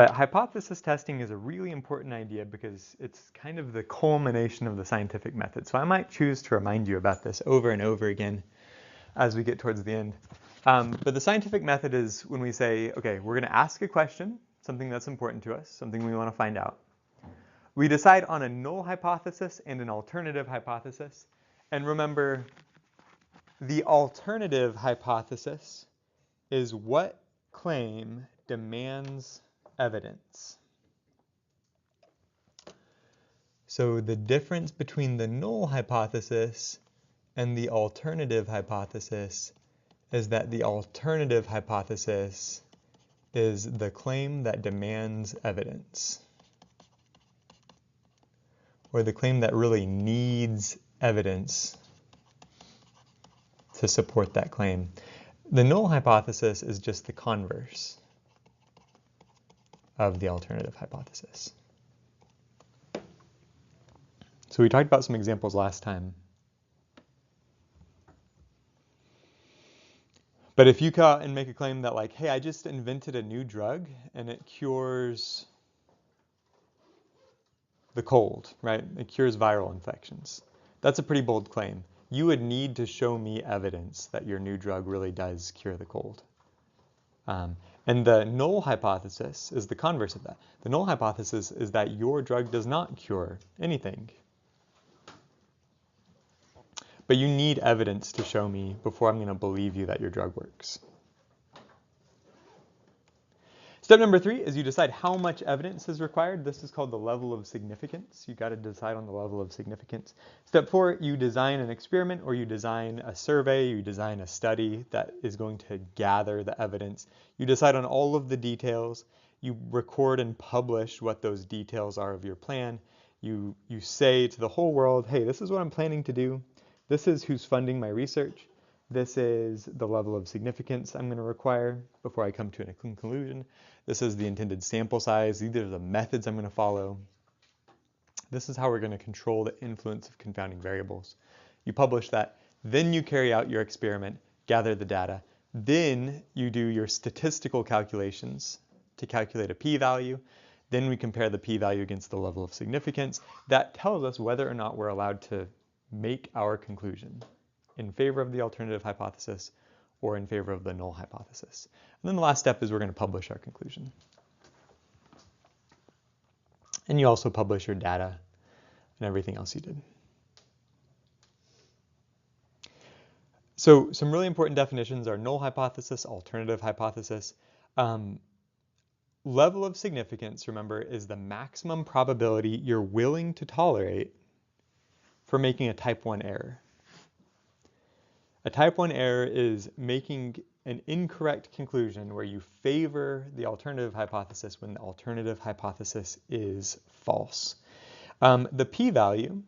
But hypothesis testing is a really important idea because it's kind of the culmination of the scientific method. So I might choose to remind you about this over and over again as we get towards the end. But the scientific method is when we say, okay, we're going to ask a question, something that's important to us, something we want to find out. We decide on a null hypothesis and an alternative hypothesis. And remember, the alternative hypothesis is what claim demands evidence. So the difference between the null hypothesis and the alternative hypothesis is that the alternative hypothesis is the claim that demands evidence, or the claim that really needs evidence to support that claim. The null hypothesis is just the converse of the alternative hypothesis. So we talked about some examples last time. But if you go out and make a claim that like, hey, I just invented a new drug and it cures the cold, right? It cures viral infections. That's a pretty bold claim. You would need to show me evidence that your new drug really does cure the cold. And the null hypothesis is the converse of that. The null hypothesis is that your drug does not cure anything. But you need evidence to show me before I'm going to believe you that your drug works. Step number 3 is you decide how much evidence is required. This is called the level of significance. You got to decide on the level of significance. Step 4, you design an experiment, or you design a survey, you design a study that is going to gather the evidence. You decide on all of the details. You record and publish what those details are of your plan. You say to the whole world, hey, this is what I'm planning to do. This is who's funding my research. This is the level of significance I'm going to require before I come to a conclusion. This is the intended sample size. These are the methods I'm going to follow. This is how we're going to control the influence of confounding variables. You publish that. Then you carry out your experiment, gather the data. Then you do your statistical calculations to calculate a p-value. Then we compare the p-value against the level of significance. That tells us whether or not we're allowed to make our conclusion in favor of the alternative hypothesis or in favor of the null hypothesis. And then the last step is we're going to publish our conclusion. And you also publish your data and everything else you did. So some really important definitions are null hypothesis, alternative hypothesis. Level of significance, remember, is the maximum probability you're willing to tolerate for making a type 1 error. A type 1 error is making an incorrect conclusion where you favor the alternative hypothesis when the alternative hypothesis is false. The p-value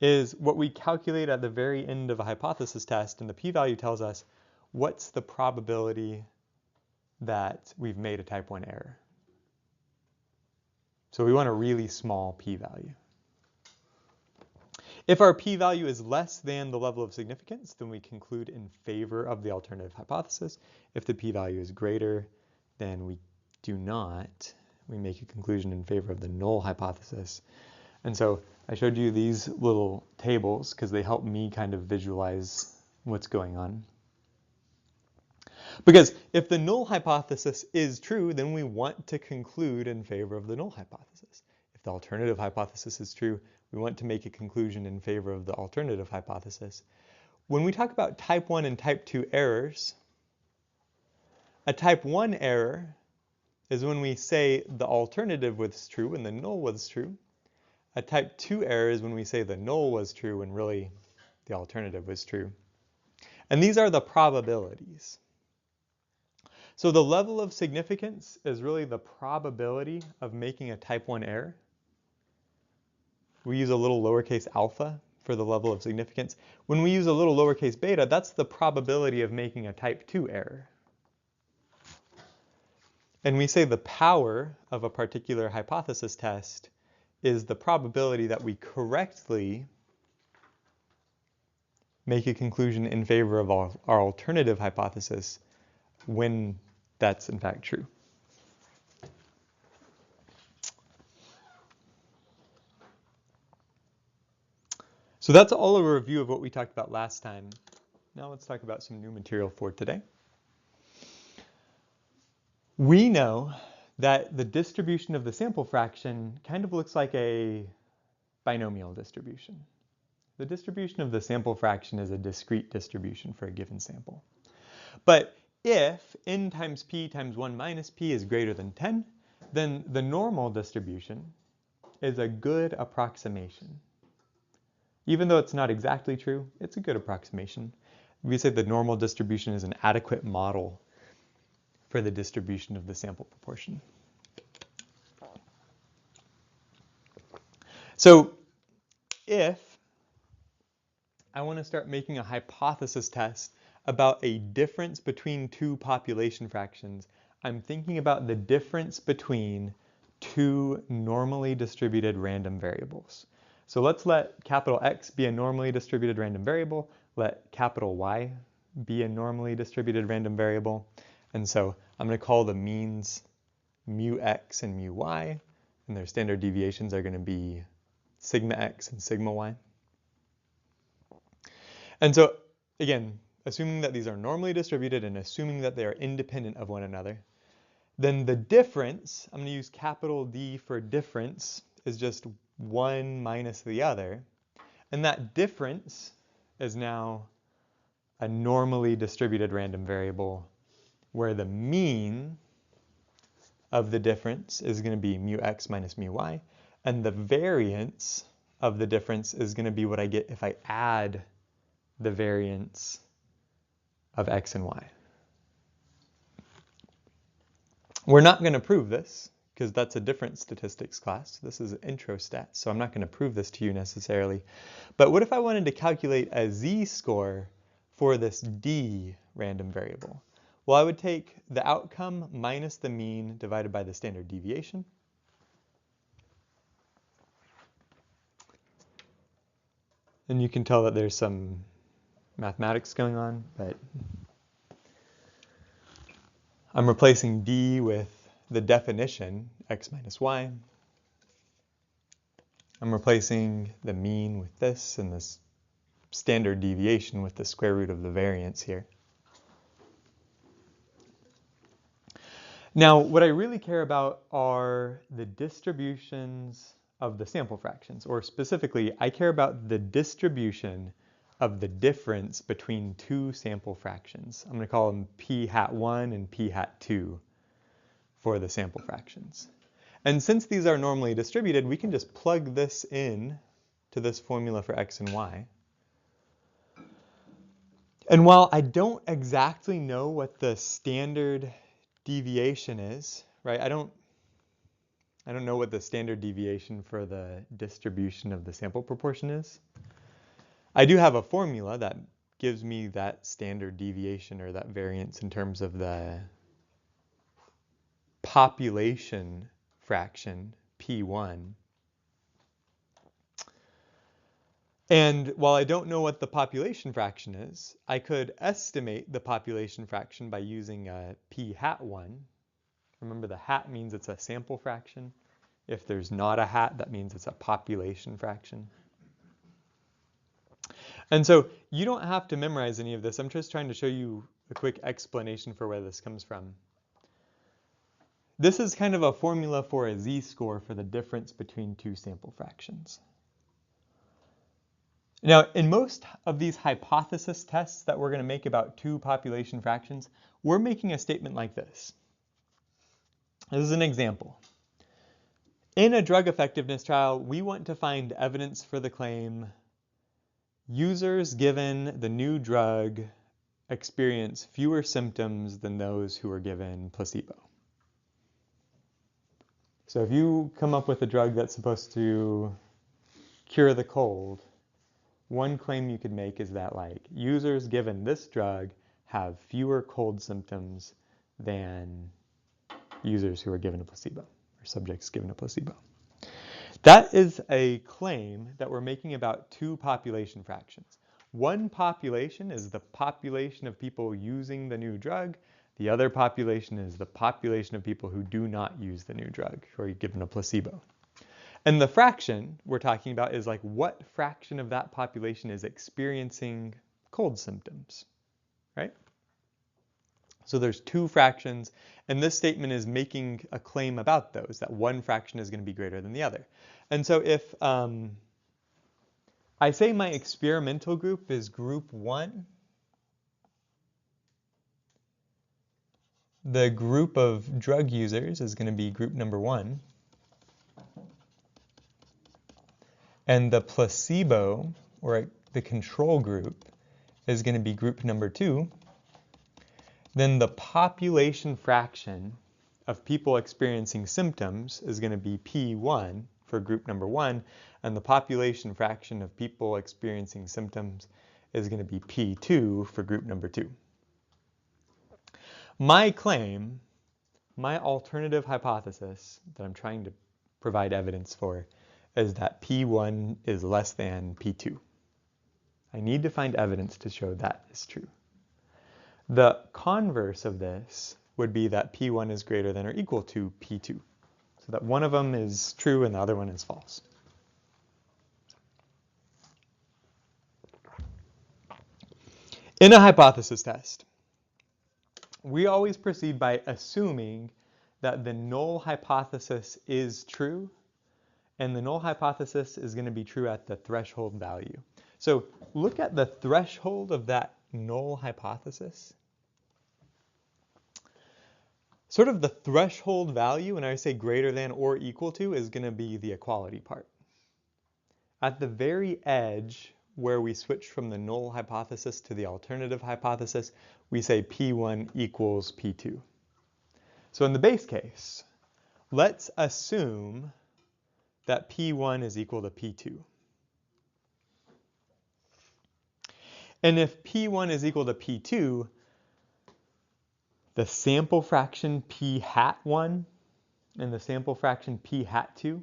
is what we calculate at the very end of a hypothesis test, and the p-value tells us what's the probability that we've made a type 1 error. So we want a really small p-value. If our p-value is less than the level of significance, then we conclude in favor of the alternative hypothesis. If the p-value is greater, then we do not. We make a conclusion in favor of the null hypothesis. And so I showed you these little tables because they help me kind of visualize what's going on. Because if the null hypothesis is true, then we want to conclude in favor of the null hypothesis. If the alternative hypothesis is true, we want to make a conclusion in favor of the alternative hypothesis. When we talk about type 1 and type 2 errors, a type 1 error is when we say the alternative was true and the null was true. A type 2 error is when we say the null was true and really the alternative was true. And these are the probabilities. So the level of significance is really the probability of making a type 1 error. We use a little lowercase alpha for the level of significance. When we use a little lowercase beta, that's the probability of making a type 2 error. And we say the power of a particular hypothesis test is the probability that we correctly make a conclusion in favor of our alternative hypothesis when that's in fact true. So that's all a review of what we talked about last time. Now let's talk about some new material for today. We know that the distribution of the sample fraction kind of looks like a binomial distribution. The distribution of the sample fraction is a discrete distribution for a given sample. But if n times p times 1 minus p is greater than 10, then the normal distribution is a good approximation. Even though it's not exactly true, it's a good approximation. We say the normal distribution is an adequate model for the distribution of the sample proportion. So if I want to start making a hypothesis test about a difference between two population fractions, I'm thinking about the difference between two normally distributed random variables. So let's let capital X be a normally distributed random variable, let capital Y be a normally distributed random variable. And so I'm going to call the means mu x and mu y, and their standard deviations are going to be sigma x and sigma y. And so, again, assuming that these are normally distributed and assuming that they are independent of one another, then the difference, I'm going to use capital D for difference, is just one minus the other. And that difference is now a normally distributed random variable where the mean of the difference is going to be mu x minus mu y, and the variance of the difference is going to be what I get if I add the variance of x and y. We're not going to prove this because that's a different statistics class. This is intro stats, so I'm not going to prove this to you necessarily. But what if I wanted to calculate a z-score for this d random variable? Well, I would take the outcome minus the mean divided by the standard deviation. And you can tell that there's some mathematics going on, but I'm replacing d with the definition, x minus y. I'm replacing the mean with this and this standard deviation with the square root of the variance here. Now, what I really care about are the distributions of the sample fractions, or specifically, I care about the distribution of the difference between two sample fractions. I'm going to call them p hat 1 and p hat 2 for the sample fractions. And since these are normally distributed, we can just plug this in to this formula for x and y. And while I don't exactly know what the standard deviation is, right? I don't know what the standard deviation for the distribution of the sample proportion is. I do have a formula that gives me that standard deviation or that variance in terms of the population fraction, P1. And while I don't know what the population fraction is, I could estimate the population fraction by using a p hat 1. Remember, the hat means it's a sample fraction. If there's not a hat, that means it's a population fraction. And so you don't have to memorize any of this. I'm just trying to show you a quick explanation for where this comes from. This is kind of a formula for a z-score for the difference between two sample fractions. Now, in most of these hypothesis tests that we're going to make about two population fractions, we're making a statement like this. This is an example. In a drug effectiveness trial, we want to find evidence for the claim, users given the new drug experience fewer symptoms than those who were given placebo. So if you come up with a drug that's supposed to cure the cold, one claim you could make is that, like, users given this drug have fewer cold symptoms than users who are given a placebo, or subjects given a placebo. That is a claim that we're making about two population fractions. One population is the population of people using the new drug. The other population is the population of people who do not use the new drug, who are given a placebo. And the fraction we're talking about is like what fraction of that population is experiencing cold symptoms, right? So there's two fractions, and this statement is making a claim about those, that one fraction is going to be greater than the other. And so if I say my experimental group is group 1, the group of drug users is going to be group number 1, and the placebo, or the control group, is going to be group number 2, then the population fraction of people experiencing symptoms is going to be P1 for group number 1, and the population fraction of people experiencing symptoms is going to be P2 for group number 2. My claim, my alternative hypothesis that I'm trying to provide evidence for, is that P1 is less than P2. I need to find evidence to show that is true. The converse of this would be that P1 is greater than or equal to P2, so that one of them is true and the other one is false. In a hypothesis test, we always proceed by assuming that the null hypothesis is true, and the null hypothesis is going to be true at the threshold value. So look at the threshold of that null hypothesis. Sort of the threshold value, when I say greater than or equal to, is going to be the equality part. At the very edge, where we switch from the null hypothesis to the alternative hypothesis, we say P1 equals P2. So in the base case, let's assume that P1 is equal to P2. And if P1 is equal to P2, the sample fraction P hat 1 and the sample fraction P hat 2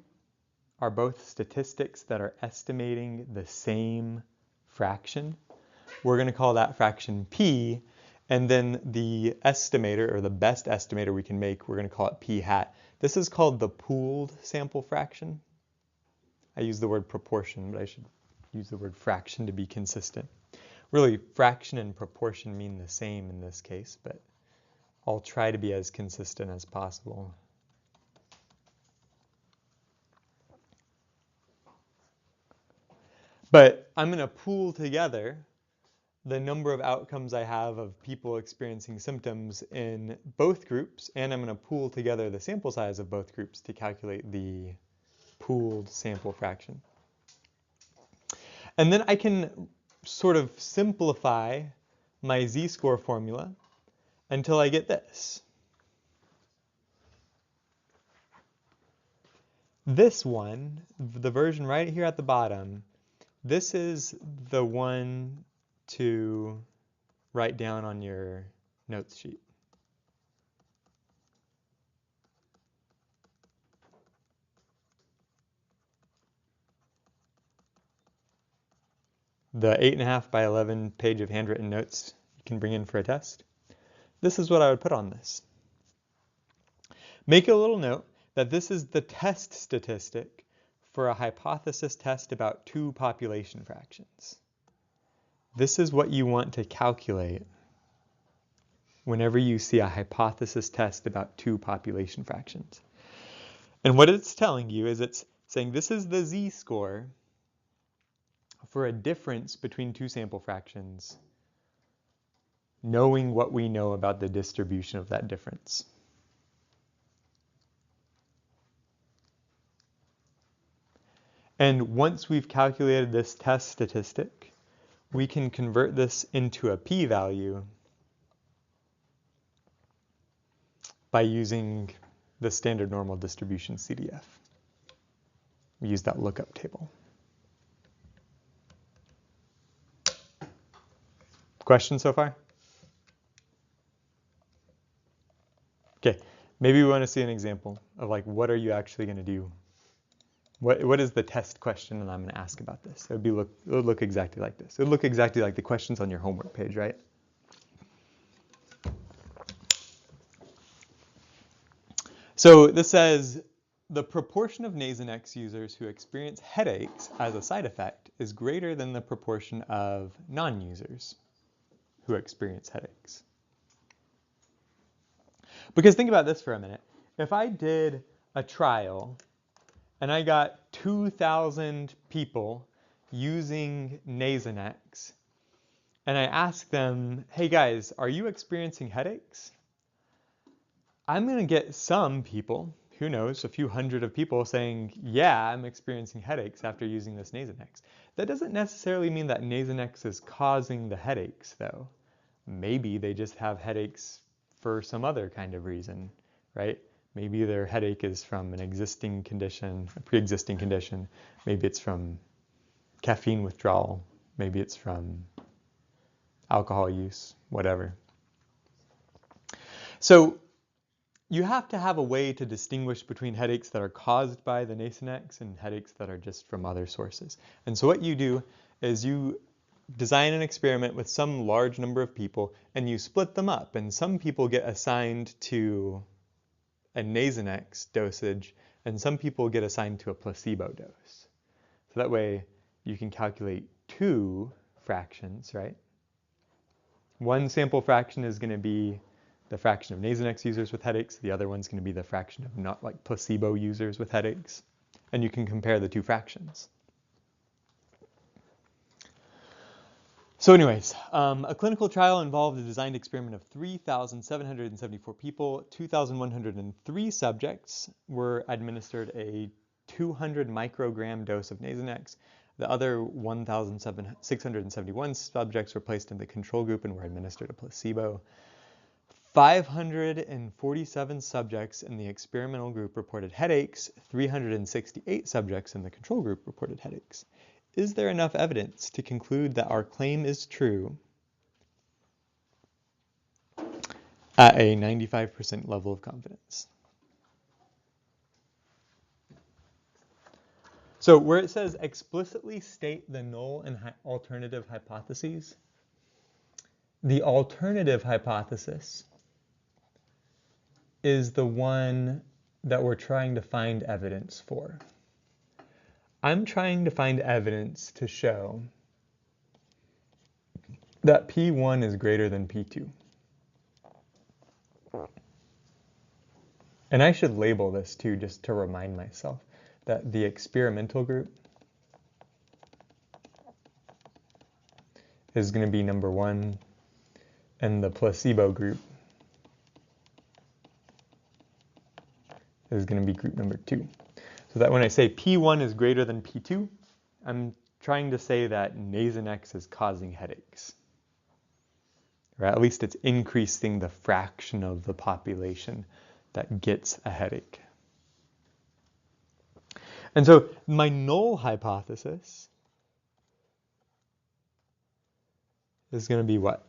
are both statistics that are estimating the same fraction. We're going to call that fraction P, and then the estimator, or the best estimator we can make, we're going to call it P hat. This is called the pooled sample fraction. I use the word proportion, but I should use the word fraction to be consistent. Really, fraction and proportion mean the same in this case, but I'll try to be as consistent as possible. But I'm going to pool together the number of outcomes I have of people experiencing symptoms in both groups, and I'm going to pool together the sample size of both groups to calculate the pooled sample fraction. And then I can sort of simplify my z-score formula until I get this. This one, the version right here at the bottom, this is the one to write down on your notes sheet. The 8.5 by 11 page of handwritten notes you can bring in for a test. This is what I would put on this. Make a little note that this is the test statistic for a hypothesis test about two population fractions. This is what you want to calculate whenever you see a hypothesis test about two population fractions. And what it's telling you is it's saying this is the z-score for a difference between two sample fractions, knowing what we know about the distribution of that difference. And once we've calculated this test statistic, we can convert this into a p-value by using the standard normal distribution CDF. We use that lookup table. Questions so far? Okay, maybe we want to see an example of like what are you actually going to do? What is the test question that I'm going to ask about this? It would look exactly like this. It would look exactly like the questions on your homework page, right? So this says the proportion of Nasonex users who experience headaches as a side effect is greater than the proportion of non-users who experience headaches. Because think about this for a minute. If I did a trial and I got 2,000 people using Nasonex, and I asked them, hey guys, are you experiencing headaches? I'm going to get some people, who knows, a few hundred of people saying, yeah, I'm experiencing headaches after using this Nasonex. That doesn't necessarily mean that Nasonex is causing the headaches, though. Maybe they just have headaches for some other kind of reason, right? Maybe their headache is from an existing condition, a pre-existing condition. Maybe it's from caffeine withdrawal. Maybe it's from alcohol use, whatever. So you have to have a way to distinguish between headaches that are caused by the Nasonex and headaches that are just from other sources. And so what you do is you design an experiment with some large number of people and you split them up. And some people get assigned to a Nasonex dosage and some people get assigned to a placebo dose. So that way you can calculate two fractions, right? One sample fraction is going to be the fraction of Nasonex users with headaches. The other one's going to be the fraction of not like placebo users with headaches. And you can compare the two fractions. So anyways, a clinical trial involved a designed experiment of 3,774 people. 2,103 subjects were administered a 200 microgram dose of Nasonex. The other 1,671 subjects were placed in the control group and were administered a placebo. 547 subjects in the experimental group reported headaches. 368 subjects in the control group reported headaches. Is there enough evidence to conclude that our claim is true at a 95% level of confidence? So where it says explicitly state the null and alternative hypotheses, the alternative hypothesis is the one that we're trying to find evidence for. I'm trying to find evidence to show that P1 is greater than P2. And I should label this too, just to remind myself that the experimental group is going to be number 1, and the placebo group is going to be group number 2. So that when I say P1 is greater than P2, I'm trying to say that Nasonex is causing headaches. Or at least it's increasing the fraction of the population that gets a headache. And so my null hypothesis is going to be what?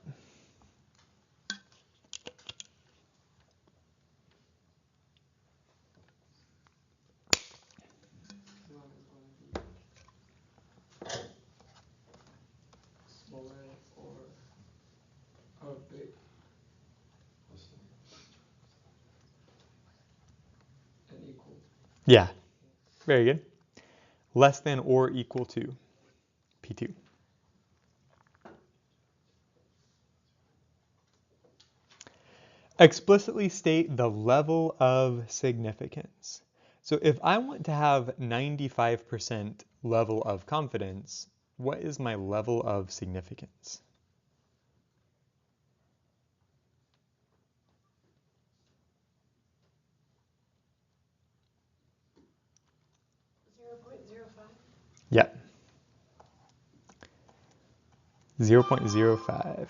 Yeah, very good. Less than or equal to P2. Explicitly state the level of significance. So if I want to have 95% level of confidence, what is my level of significance? Yeah. 0.05.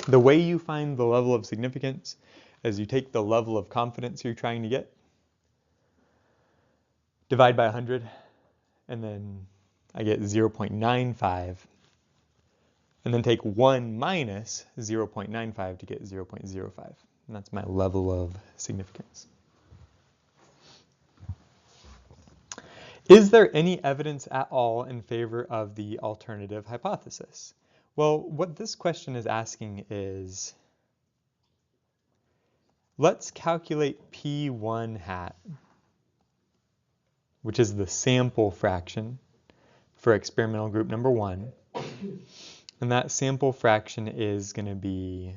The way you find the level of significance is you take the level of confidence you're trying to get, divide by 100, and then I get 0.95, and then take 1 minus 0.95 to get 0.05. And that's my level of significance. Is there any evidence at all in favor of the alternative hypothesis? Well, what this question is asking is, let's calculate P1 hat which is the sample fraction for experimental group number 1. And that sample fraction is going to be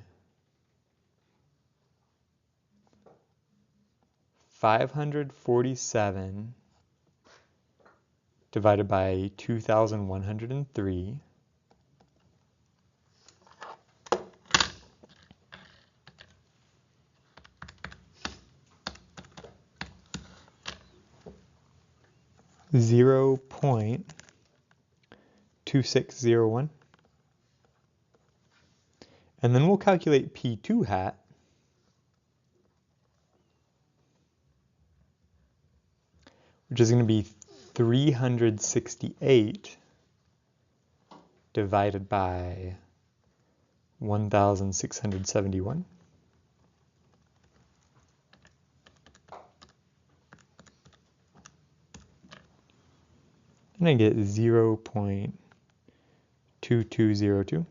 547 divided by 2,103. Zero 0.2601. And then we'll calculate P2 hat. Which is going to be 368 divided by 1,671. And I get 0.2202.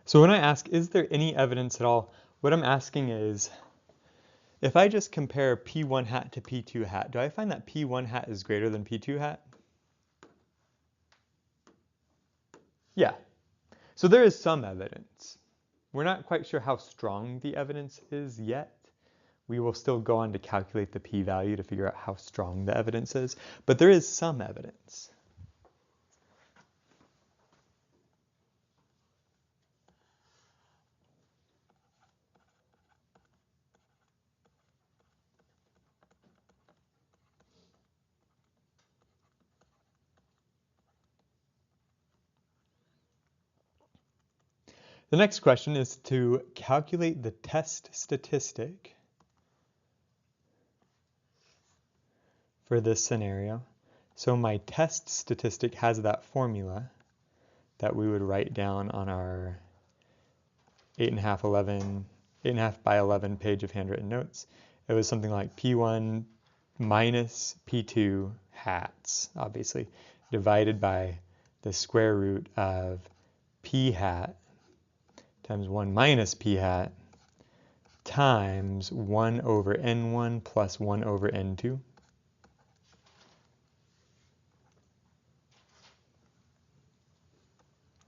So when I ask, is there any evidence at all, what I'm asking is, if I just compare P1 hat to P2 hat, do I find that P1 hat is greater than P2 hat? Yeah. So there is some evidence. We're not quite sure how strong the evidence is yet. We will still go on to calculate the p-value to figure out how strong the evidence is, but there is some evidence. The next question is to calculate the test statistic for this scenario. So my test statistic has that formula that we would write down on our 8.5 by 11 page of handwritten notes. It was something like P1 minus P2 hats, obviously, divided by the square root of P hat times 1 minus P hat times 1 over N1 plus 1 over N2.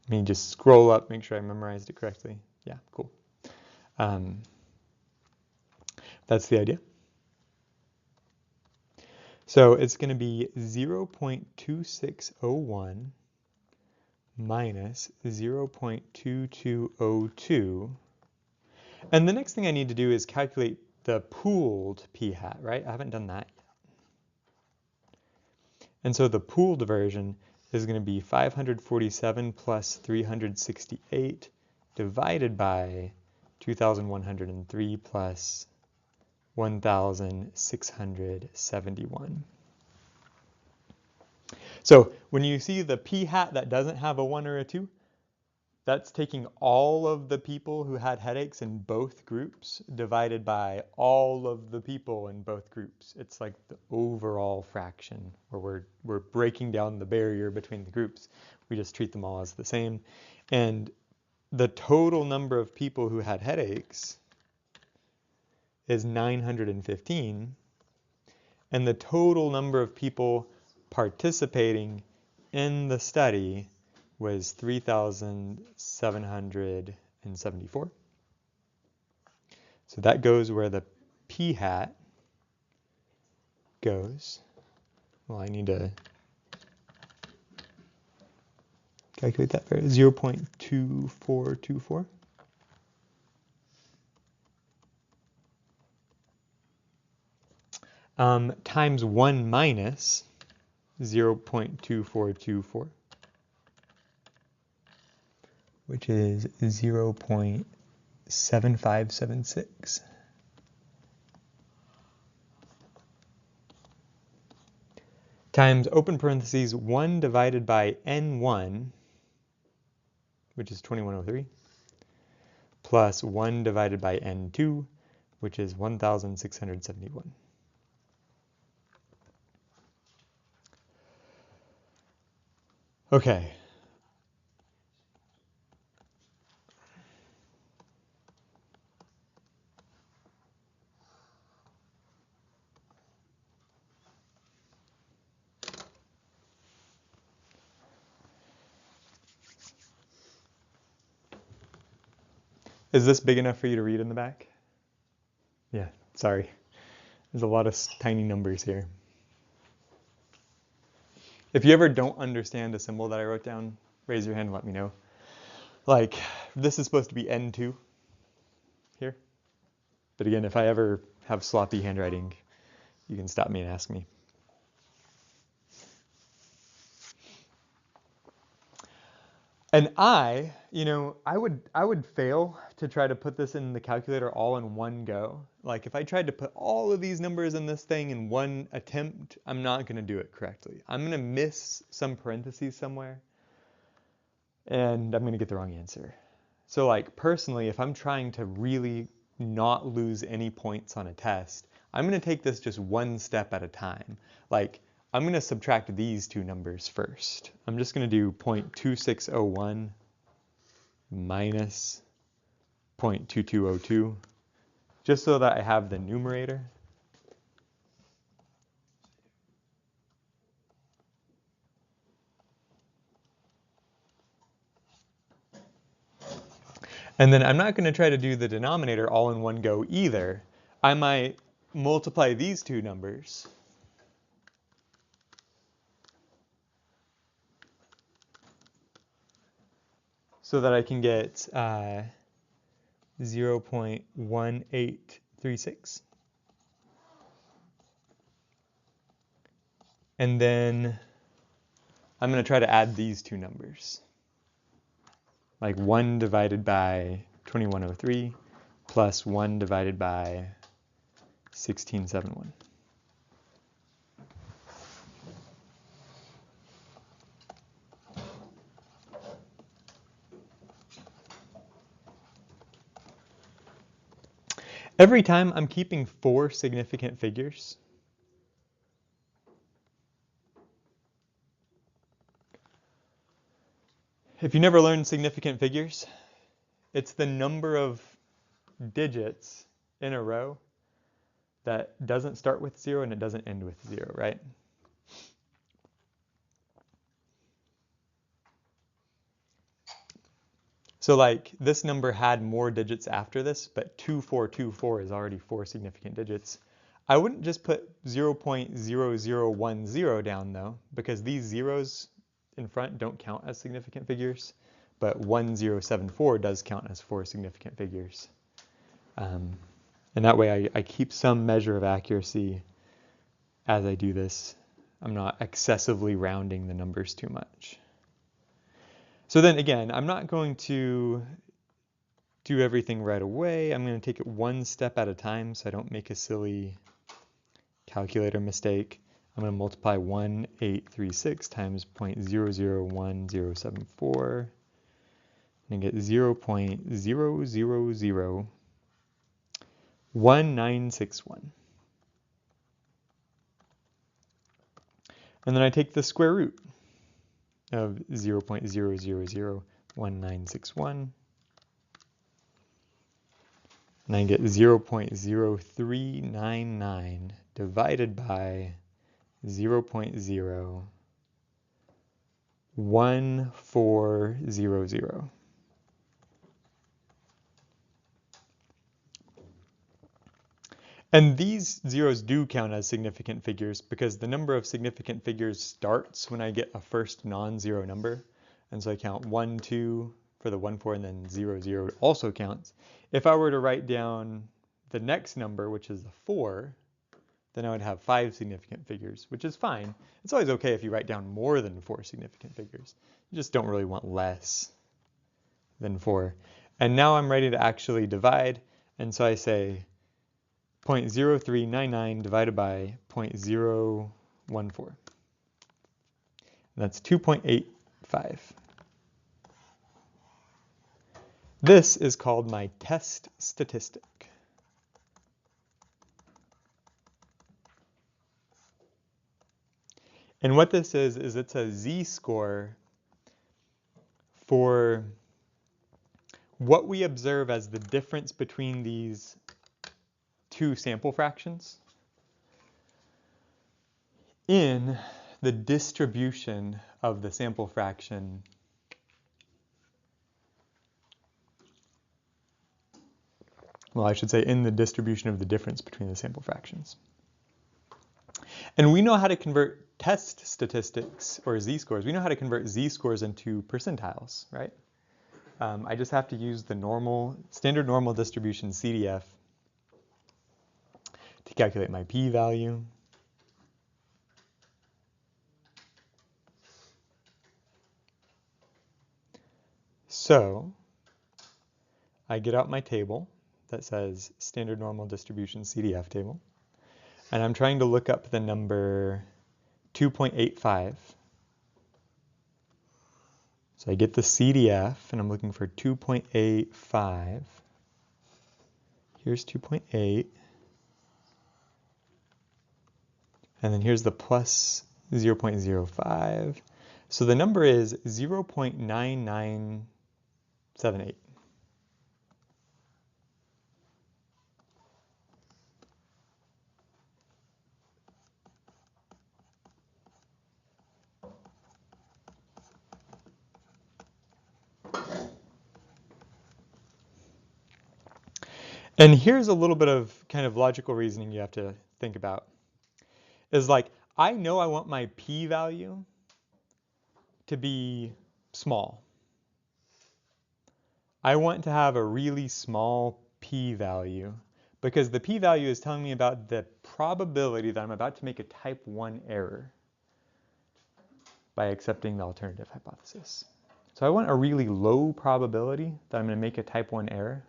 Let me just scroll up, make sure I memorized it correctly. Yeah, cool. That's the idea. So it's going to be 0.2601 minus 0.2202. And the next thing I need to do is calculate the pooled p hat, right? I haven't done that yet. And so the pooled version is going to be 547 plus 368 divided by 2,103 plus 1,671. So when you see the p hat that doesn't have a 1 or a 2, that's taking all of the people who had headaches in both groups divided by all of the people in both groups. It's like the overall fraction where we're breaking down the barrier between the groups. We just treat them all as the same. And the total number of people who had headaches is 915. And the total number of people participating in the study was 3,774. So that goes where the p hat goes. Well, I need to calculate that for 0.2424. Times 1 minus 0.2424. Which is 0.7576. Times open parentheses 1 divided by N1, which is 2103, plus 1 divided by N2, which is 1,671. Okay, Is this big enough for you to read in the back? Yeah, sorry. There's a lot of tiny numbers here. If you ever don't understand a symbol that I wrote down, raise your hand and let me know. Like, this is supposed to be N2 here. But again, if I ever have sloppy handwriting, you can stop me and ask me. And I would fail to try to put this in the calculator all in one go. Like if I tried to put all of these numbers in this thing in one attempt, I'm not going to do it correctly. I'm going to miss some parentheses somewhere, and I'm going to get the wrong answer. So like personally, if I'm trying to really not lose any points on a test, I'm going to take this just one step at a time. Like I'm going to subtract these two numbers first. I'm just going to do 0.2601 minus 0.2202, just so that I have the numerator. And then I'm not going to try to do the denominator all in one go either. I might multiply these two numbers. So that I can get 0.1836. And then I'm going to try to add these two numbers. Like 1 divided by 2103 plus 1 divided by 1671. Every time I'm keeping 4 significant figures. If you never learned significant figures, it's the number of digits in a row that doesn't start with 0 and it doesn't end with 0, right? So like this number had more digits after this, but 2424 is already 4 significant digits. I wouldn't just put 0.0010 down though, because these zeros in front don't count as significant figures, but 1074 does count as 4 significant figures. And that way I keep some measure of accuracy as I do this. I'm not excessively rounding the numbers too much. So then again, I'm not going to do everything right away. I'm going to take it one step at a time so I don't make a silly calculator mistake. I'm going to multiply 1836 times 0.001074 and get 0.0001961. And then I take the square root of 0.0001961, and I get 0.0399 divided by 0.01400. And these zeros do count as significant figures because the number of significant figures starts when I get a first non-zero number. And so I count 1, 2 for the 1, 4, and then 0, 0 also counts. If I were to write down the next number, which is the 4, then I would have 5 significant figures, which is fine. It's always okay if you write down more than 4 significant figures. You just don't really want less than 4. And now I'm ready to actually divide, and so I say 0.0399 divided by 0.014. That's 2.85. This is called my test statistic. And what this is it's a z-score for what we observe as the difference between these two sample fractions in the distribution of the sample fraction Well, I should say in the distribution of the difference between the sample fractions. And we know how to convert test statistics, or z-scores. We know how to convert z-scores into percentiles, right? I just have to use the standard normal distribution CDF to calculate my p-value. So I get out my table that says standard normal distribution CDF table, and I'm trying to look up the number 2.85. So I get the CDF, and I'm looking for 2.85. Here's 2.8. And then here's the plus 0.05. So the number is 0.9978. And here's a little bit of kind of logical reasoning you have to think about. Is like, I know I want my p-value to be small. I want to have a really small p-value because the p-value is telling me about the probability that I'm about to make a type 1 error by accepting the alternative hypothesis. So I want a really low probability that I'm going to make a type 1 error.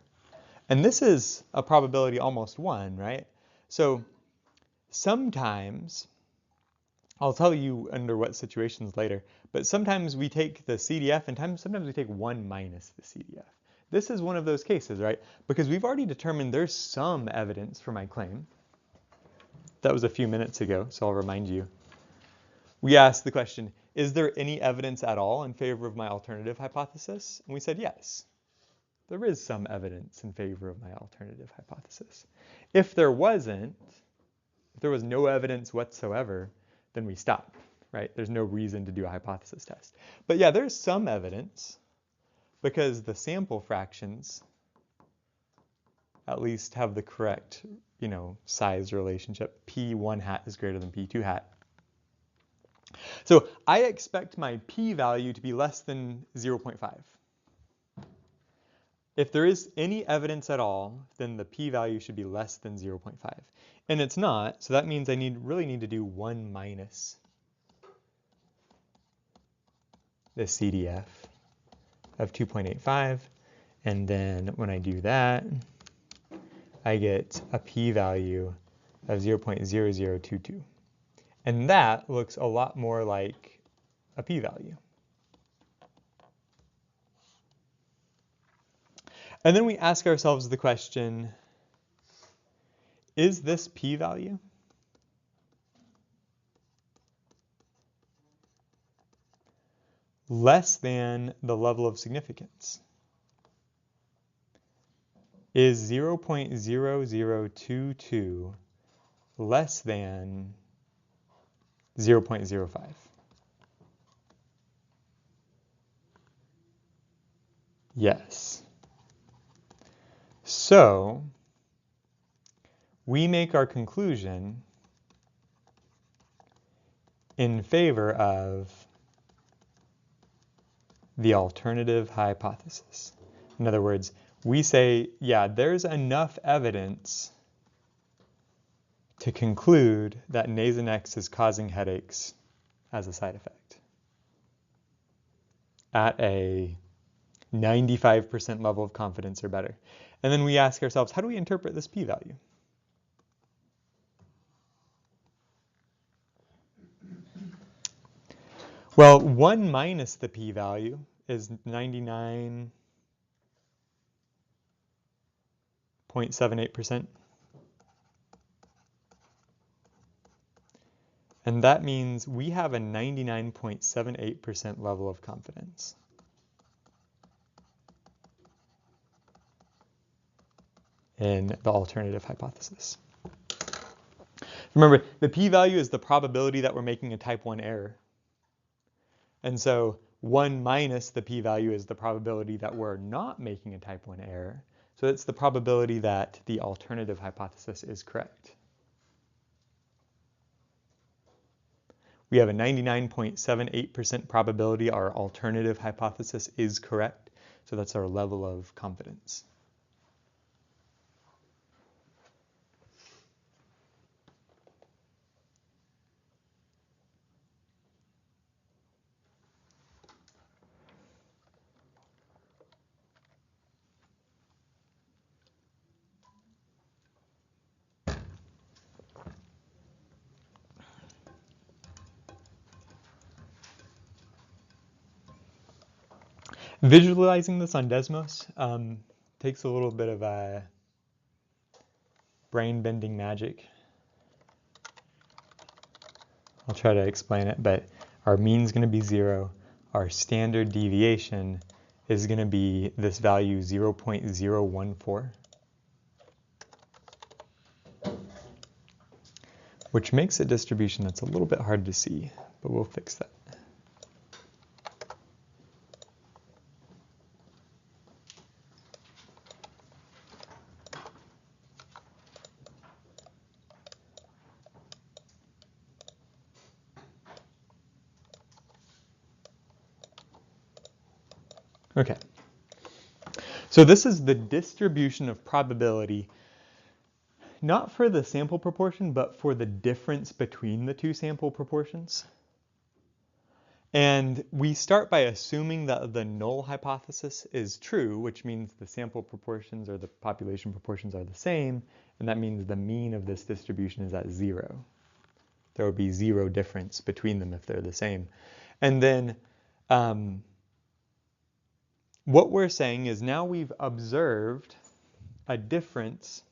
And this is a probability almost 1, right? So sometimes, I'll tell you under what situations later, but sometimes we take the CDF and sometimes we take 1 minus the CDF. This is one of those cases, right? Because we've already determined there's some evidence for my claim. That was a few minutes ago, so I'll remind you. We asked the question, is there any evidence at all in favor of my alternative hypothesis? And we said yes. There is some evidence in favor of my alternative hypothesis. If there wasn't, if there was no evidence whatsoever, then we stop, right? There's no reason to do a hypothesis test. But yeah, there's some evidence because the sample fractions at least have the correct, size relationship. P1 hat is greater than P2 hat. So I expect my p-value to be less than 0.5. If there is any evidence at all, then the p-value should be less than 0.5. And it's not, so that means I really need to do 1 minus the CDF of 2.85. And then when I do that, I get a p-value of 0.0022. And that looks a lot more like a p-value. And then we ask ourselves the question, is this p-value less than the level of significance? Is 0.0022 less than 0.05? Yes. So we make our conclusion in favor of the alternative hypothesis. In other words, we say, yeah, there's enough evidence to conclude that Nasonex is causing headaches as a side effect at a 95% level of confidence or better. And then we ask ourselves, how do we interpret this p-value? Well, 1 minus the p-value is 99.78%. And that means we have a 99.78% level of confidence. In the alternative hypothesis. Remember, the p-value is the probability that we're making a type 1 error. And so 1 minus the p-value is the probability that we're not making a type 1 error. So it's the probability that the alternative hypothesis is correct. We have a 99.78% probability our alternative hypothesis is correct. So that's our level of confidence. Visualizing this on Desmos takes a little bit of brain-bending magic. I'll try to explain it, but our mean is going to be 0. Our standard deviation is going to be this value 0.014, which makes a distribution that's a little bit hard to see, but we'll fix that. Okay, so this is the distribution of probability, not for the sample proportion, but for the difference between the two sample proportions. And we start by assuming that the null hypothesis is true, which means the sample proportions or the population proportions are the same, and that means the mean of this distribution is at 0. There will be 0 difference between them if they're the same. And then what we're saying is now we've observed a difference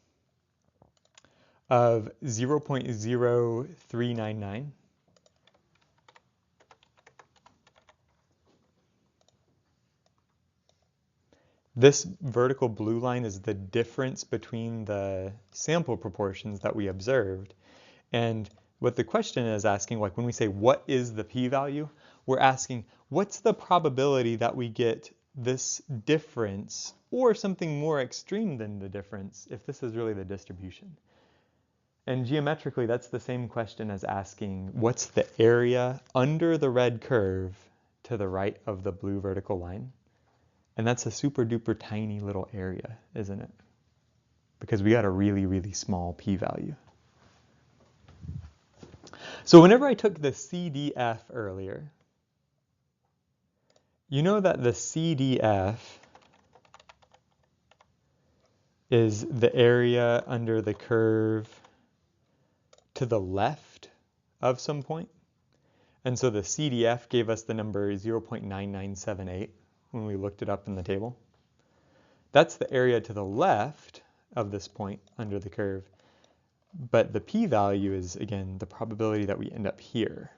of 0.0399. This vertical blue line is the difference between the sample proportions that we observed. And what the question is asking, like when we say what is the p-value, we're asking what's the probability that we get this difference or something more extreme than the difference if this is really the distribution. And geometrically, that's the same question as asking what's the area under the red curve to the right of the blue vertical line. And that's a super duper tiny little area, isn't it? Because we got a really, really small p-value. So whenever I took the CDF earlier, you know that the CDF is the area under the curve to the left of some point. And so the CDF gave us the number 0.9978 when we looked it up in the table. That's the area to the left of this point under the curve. But the p-value is, again, the probability that we end up here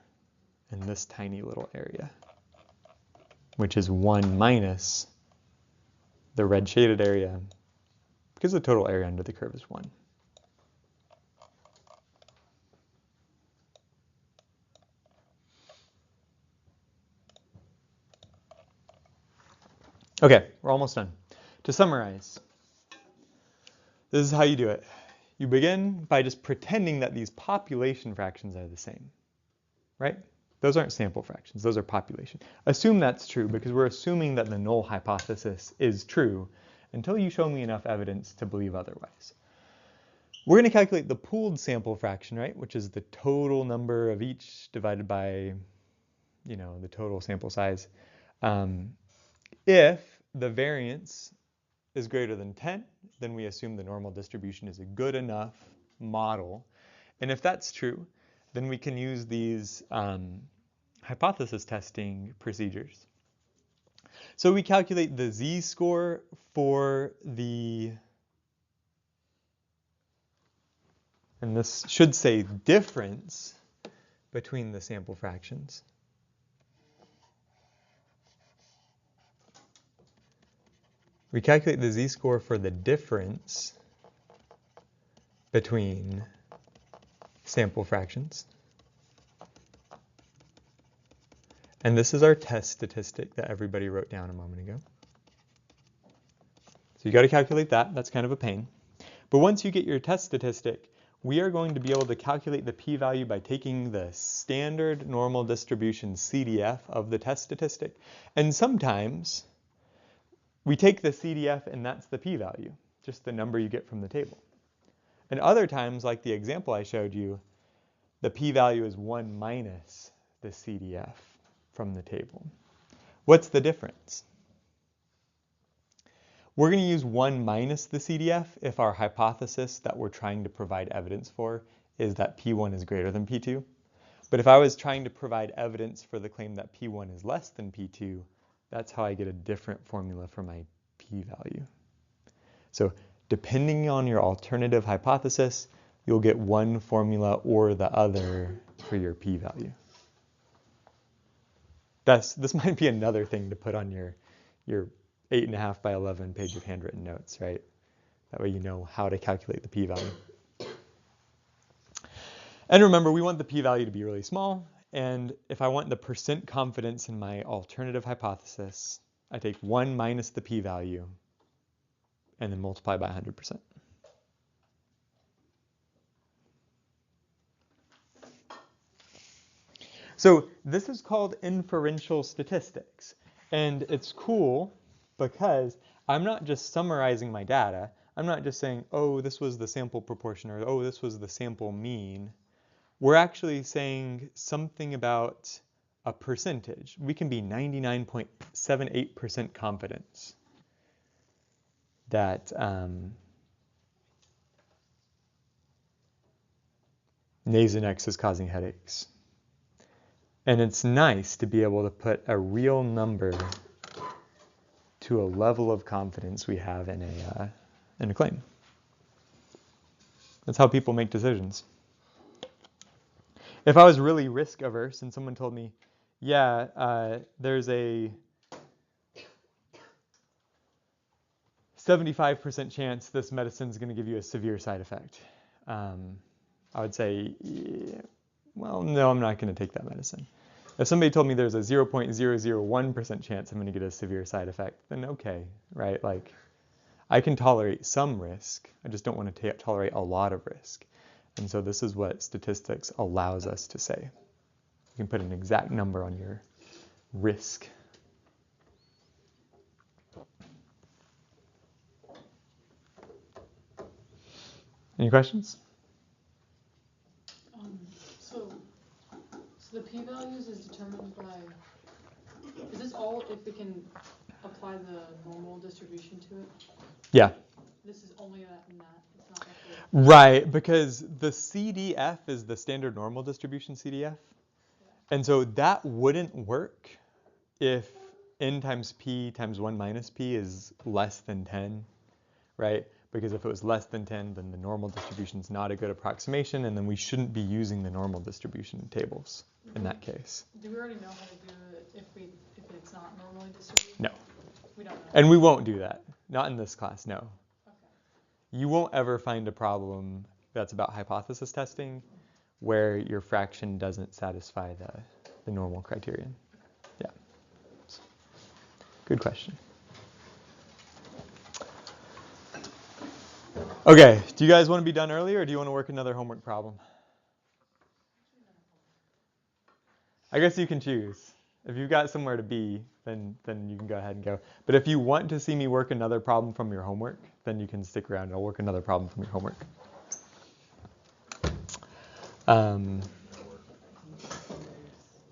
in this tiny little area, which is 1 minus the red shaded area, because the total area under the curve is 1. Okay, we're almost done. To summarize, this is how you do it. You begin by just pretending that these population fractions are the same, right? Those aren't sample fractions, those are population. Assume that's true because we're assuming that the null hypothesis is true until you show me enough evidence to believe otherwise. We're going to calculate the pooled sample fraction, right? Which is the total number of each divided by, the total sample size. If the variance is greater than 10, then we assume the normal distribution is a good enough model. And if that's true, then we can use these hypothesis testing procedures. So we calculate the z-score for the, and this should say difference between the sample fractions. We calculate the z-score for the difference between sample fractions. And this is our test statistic that everybody wrote down a moment ago. So you got to calculate that. That's kind of a pain. But once you get your test statistic, we are going to be able to calculate the p-value by taking the standard normal distribution CDF of the test statistic. And sometimes we take the CDF and that's the p-value, just the number you get from the table. And other times, like the example I showed you, the p-value is 1 minus the CDF from the table. What's the difference? We're going to use 1 minus the CDF if our hypothesis that we're trying to provide evidence for is that P1 is greater than P2. But if I was trying to provide evidence for the claim that P1 is less than P2, that's how I get a different formula for my p-value. So depending on your alternative hypothesis, you'll get one formula or the other for your p-value. This might be another thing to put on your 8.5 by 11 page of handwritten notes, right? That way you know how to calculate the p-value. And remember, we want the p-value to be really small, and if I want the percent confidence in my alternative hypothesis, I take 1 minus the p-value and then multiply by 100%. So this is called inferential statistics, and it's cool because I'm not just summarizing my data. I'm not just saying, oh, this was the sample proportion, or oh, this was the sample mean. We're actually saying something about a percentage. We can be 99.78% confidence that Nasonex is causing headaches. And it's nice to be able to put a real number to a level of confidence we have in a claim. That's how people make decisions. If I was really risk averse and someone told me, yeah, there's a 75% chance this medicine is going to give you a severe side effect, I would say, yeah, well, no, I'm not going to take that medicine. If somebody told me there's a 0.001% chance I'm going to get a severe side effect, then okay, right? Like, I can tolerate some risk. I just don't want to tolerate a lot of risk. And so this is what statistics allows us to say. You can put an exact number on your risk. Any questions? So the p-values is determined by, is this all if we can apply the normal distribution to it? Yeah. This is only that and that. It's not like Right, because the CDF is the standard normal distribution CDF. Yeah. And so that wouldn't work if n times p times 1 minus p is less than 10, right? Because if it was less than 10, then the normal distribution is not a good approximation, and then we shouldn't be using the normal distribution tables in that case. Do we already know how to do it if it's not normally distributed? No. We don't know. And we won't do that. Not in this class, no. Okay. You won't ever find a problem that's about hypothesis testing where your fraction doesn't satisfy the normal criterion. Yeah. Good question. Okay, do you guys want to be done early, or do you want to work another homework problem? I guess you can choose. If you've got somewhere to be, then you can go ahead and go. But if you want to see me work another problem from your homework, then you can stick around and I'll work another problem from your homework.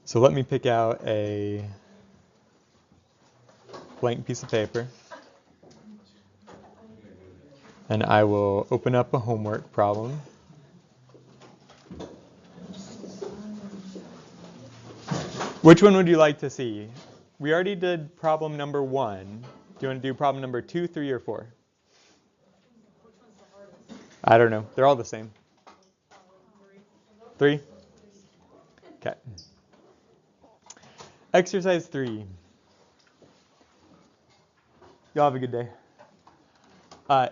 So let me pick out a blank piece of paper. And I will open up a homework problem. Which one would you like to see? We already did problem number 1. Do you want to do problem number 2, 3, or 4? I don't know. They're all the same. 3? Okay. Exercise 3. Y'all have a good day.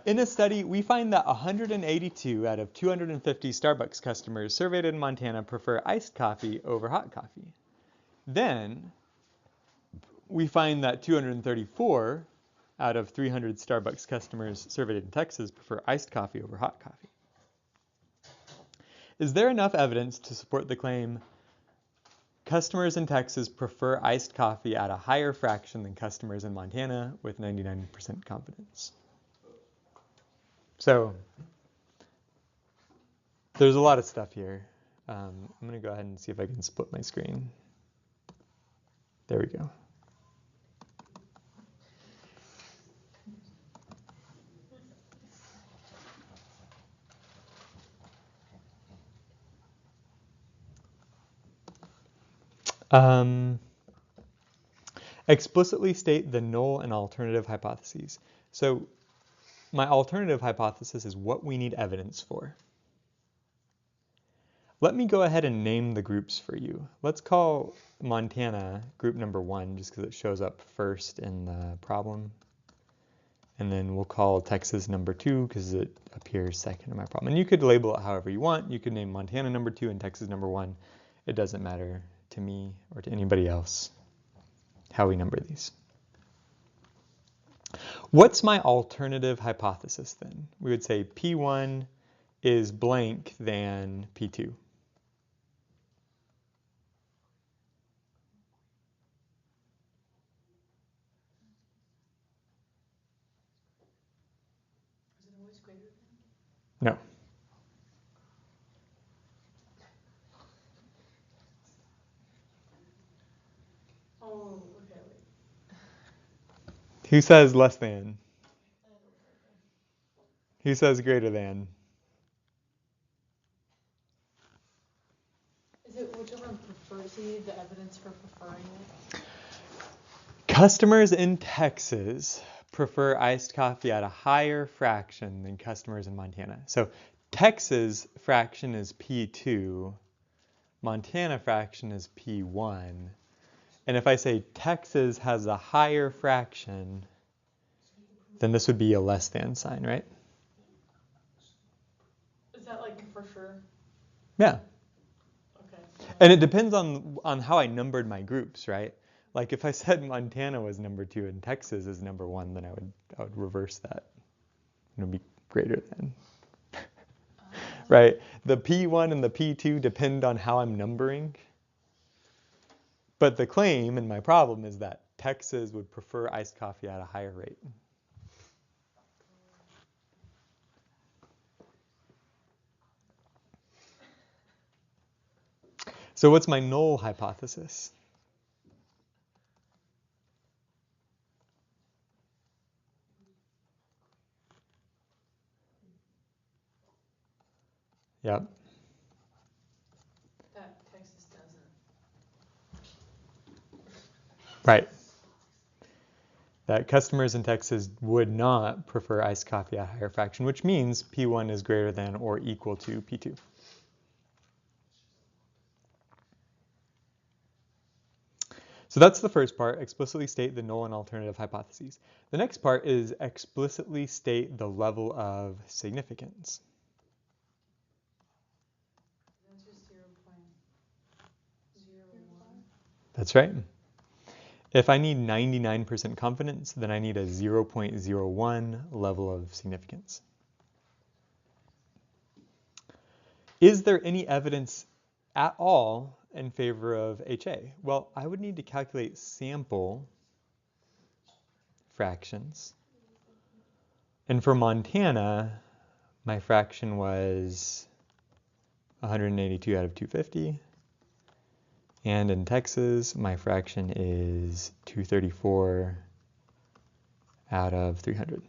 In a study, we find that 182 out of 250 Starbucks customers surveyed in Montana prefer iced coffee over hot coffee. Then, we find that 234 out of 300 Starbucks customers surveyed in Texas prefer iced coffee over hot coffee. Is there enough evidence to support the claim customers in Texas prefer iced coffee at a higher fraction than customers in Montana with 99% confidence? So there's a lot of stuff here. I'm going to go ahead and see if I can split my screen. There we go. Explicitly state the null and alternative hypotheses. So my alternative hypothesis is what we need evidence for. Let me go ahead and name the groups for you. Let's call Montana group number 1 just because it shows up first in the problem. And then we'll call Texas number 2 because it appears second in my problem. And you could label it however you want. You could name Montana number 2 and Texas number 1. It doesn't matter to me or to anybody else how we number these. What's my alternative hypothesis then? We would say P1 is blank than P2. No. Oh, okay. Who says less than? Who says greater than? Is it whichever one prefers? So you need the evidence for preferring it? Customers in Texas prefer iced coffee at a higher fraction than customers in Montana. So Texas fraction is P2, Montana fraction is P1. And if I say Texas has a higher fraction, then this would be a less than sign, right? Is that like for sure? Yeah. Okay. And it depends on how I numbered my groups, right? Like if I said Montana was number 2 and Texas is number 1, then I would reverse that. It would be greater than. Right? The P1 and the P2 depend on how I'm numbering. But the claim in my problem is that Texas would prefer iced coffee at a higher rate. So what's my null hypothesis? Yep. That Texas doesn't. Right. That customers in Texas would not prefer iced coffee at a higher fraction, which means P1 is greater than or equal to P2. So that's the first part, explicitly state the null and alternative hypotheses. The next part is explicitly state the level of significance. That's just 0.01. That's right. If I need 99% confidence, then I need a 0.01 level of significance. Is there any evidence at all in favor of HA? Well, I would need to calculate sample fractions. And for Montana, my fraction was 182 out of 250. And in Texas, my fraction is 234 out of 300.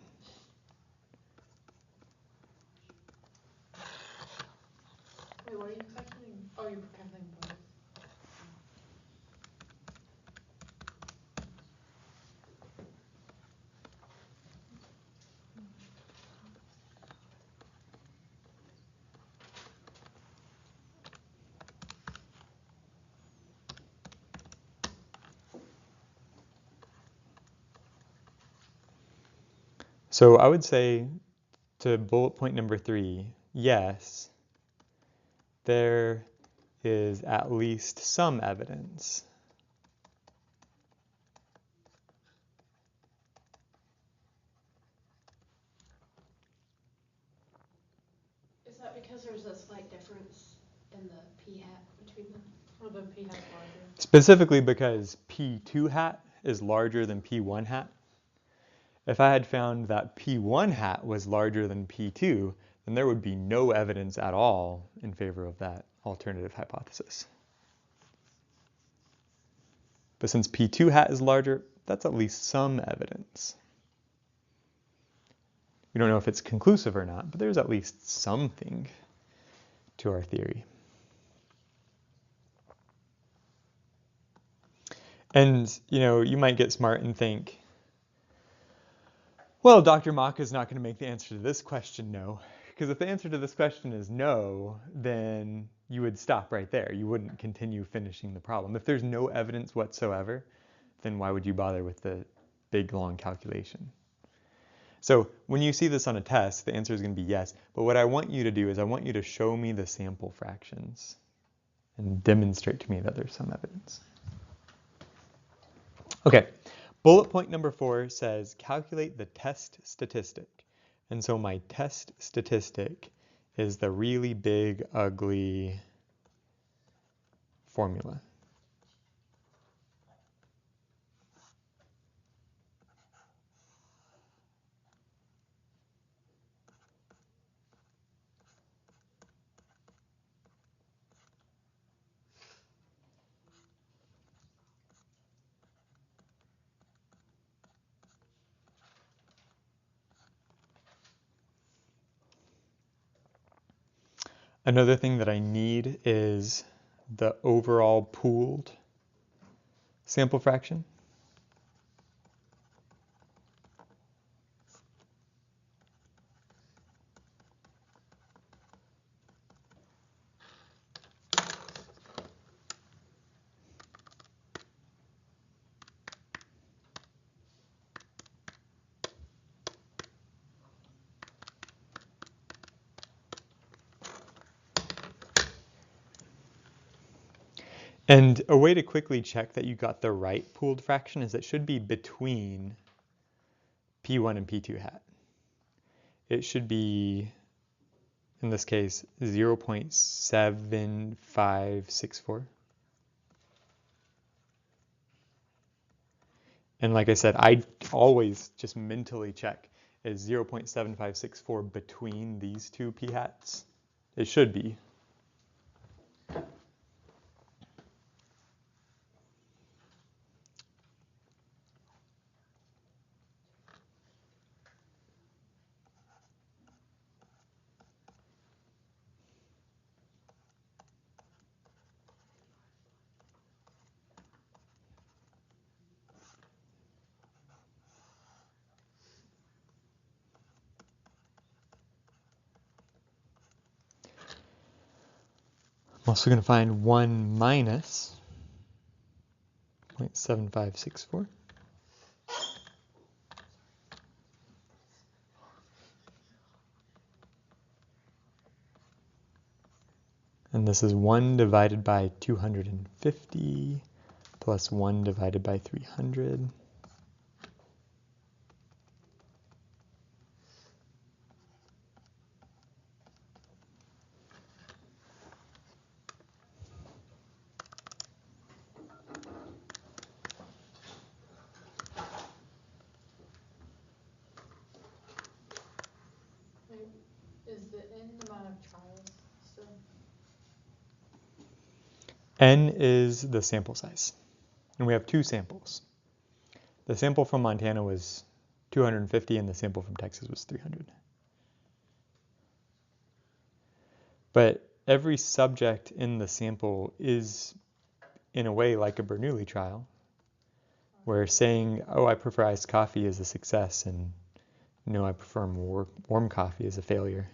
Wait, what are you calculating? Oh, you're calculating both. So I would say to bullet point number 3, yes, there is at least some evidence that because there's a slight difference in the p hat between them? Or the p hat's larger? Specifically because P2 hat is larger than P1 hat. If I had found that P1 hat was larger than P2, then there would be no evidence at all in favor of that alternative hypothesis. But since P2 hat is larger, that's at least some evidence. We don't know if it's conclusive or not, but there's at least something to our theory. And, you might get smart and think, well, Dr. Mach is not going to make the answer to this question no. Because if the answer to this question is no, then you would stop right there. You wouldn't continue finishing the problem. If there's no evidence whatsoever, then why would you bother with the big, long calculation? So when you see this on a test, the answer is going to be yes. But what I want you to do is I want you to show me the sample fractions and demonstrate to me that there's some evidence. Okay, bullet point number 4 says calculate the test statistic. And so my test statistic is the really big, ugly formula. Another thing that I need is the overall pooled sample fraction. And a way to quickly check that you got the right pooled fraction is it should be between P1 and P2 hat. It should be, in this case, 0.7564. And like I said, I always just mentally check, is 0.7564 between these two p hats? It should be. I'm also going to find 1 minus 0.7564. And this is 1 divided by 250 plus 1 divided by 300. Is the n the amount of trials still? N is the sample size. And we have 2 samples. The sample from Montana was 250 and the sample from Texas was 300. But every subject in the sample is, in a way, like a Bernoulli trial, where saying, oh, I prefer iced coffee is a success, and no, I prefer warm coffee is a failure.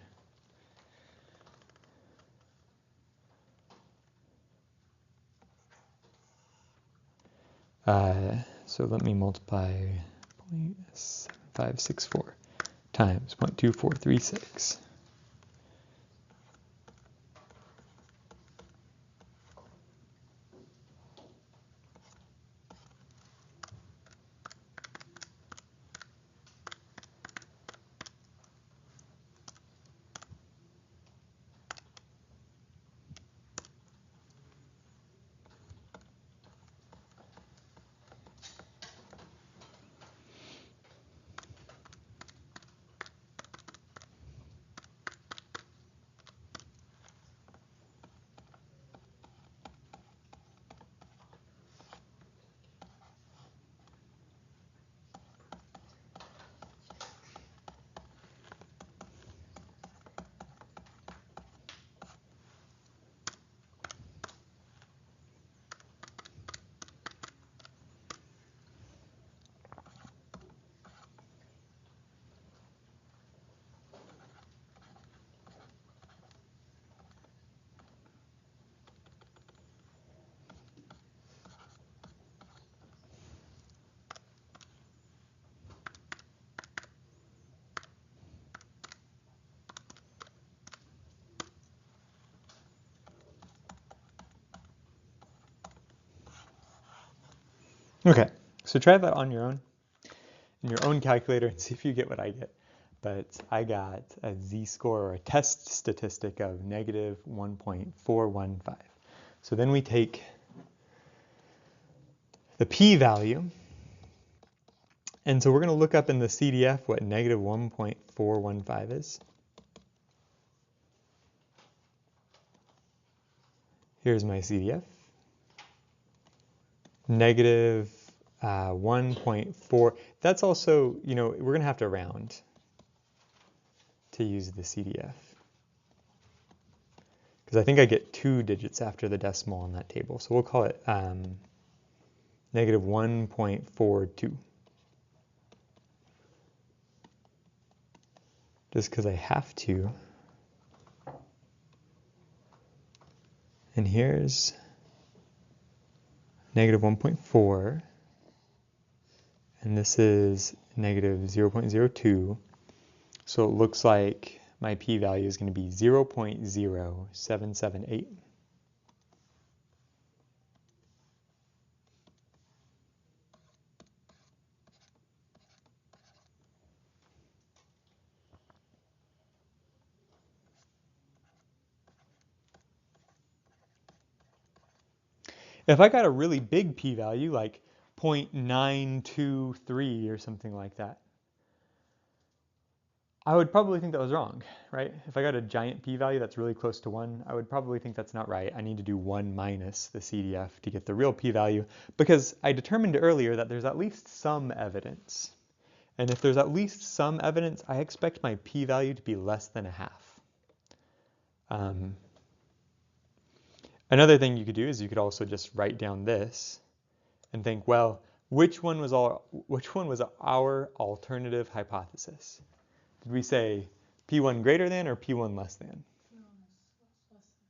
So let me multiply 0.7564 times 0.2436. Okay, so try that on your own, in your own calculator, and see if you get what I get. But I got a z-score, or a test statistic, of negative 1.415. So then we take the p-value, and so we're going to look up in the CDF what negative 1.415 is. Here's my CDF. Negative 1.4. That's also, we're going to have to round to use the CDF, because I think I get 2 digits after the decimal on that table. So we'll call it negative 1.42. Just because I have to. And here's negative 1.4. And this is negative 0.02. So it looks like my p-value is going to be 0.0778. If I got a really big p-value, like 0.923 or something like that, I would probably think that was wrong, right? If I got a giant p-value that's really close to 1, I would probably think that's not right. I need to do 1 minus the CDF to get the real p-value, because I determined earlier that there's at least some evidence. And if there's at least some evidence, I expect my p-value to be less than 0.5. Another thing you could do is you could also just write down this and think, well, which one was our alternative hypothesis? Did we say P1 greater than or P1 less than?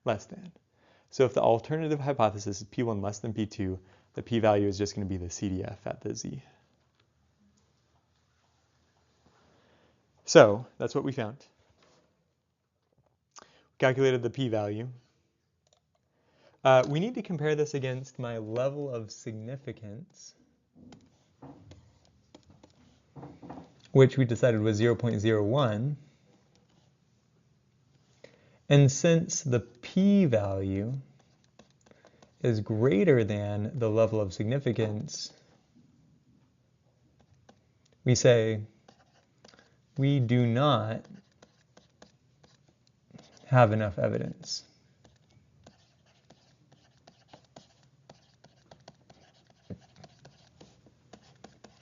Less than. So if the alternative hypothesis is P1 less than P2, the p-value is just going to be the CDF at the z. So that's what we found. Calculated the p-value. We need to compare this against my level of significance, which we decided was 0.01. And since the p-value is greater than the level of significance, we say we do not have enough evidence.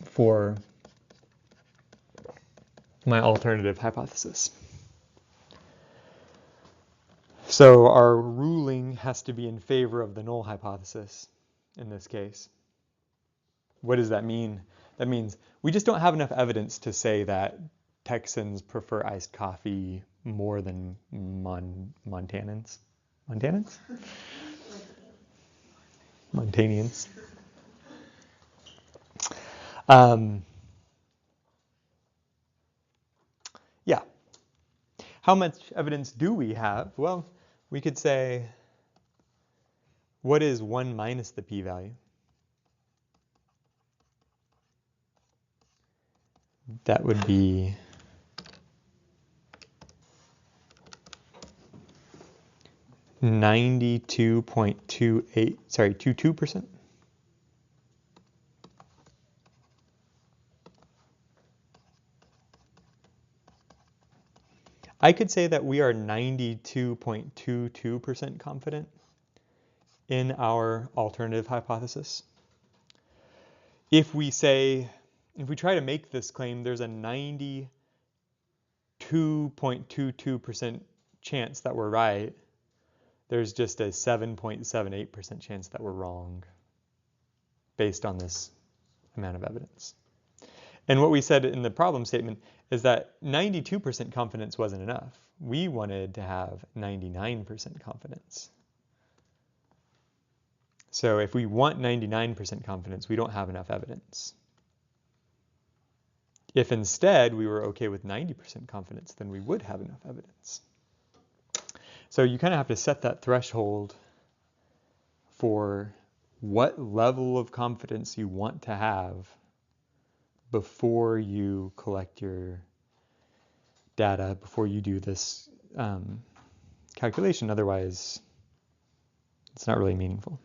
For my alternative hypothesis. So our ruling has to be in favor of the null hypothesis in this case. What does that mean? That means we just don't have enough evidence to say that Texans prefer iced coffee more than Montanans. Montanans? Montanians. Yeah. How much evidence do we have? Well, we could say, what is 1 minus the p-value? That would be .22%. I could say that we are 92.22% confident in our alternative hypothesis. If we try to make this claim, there's a 92.22% chance that we're right. There's just a 7.78% chance that we're wrong based on this amount of evidence. And what we said in the problem statement is that 92% confidence wasn't enough. We wanted to have 99% confidence. So if we want 99% confidence, we don't have enough evidence. If instead we were okay with 90% confidence, then we would have enough evidence. So you kind of have to set that threshold for what level of confidence you want to have before you collect your data, before you do this calculation. Otherwise, it's not really meaningful.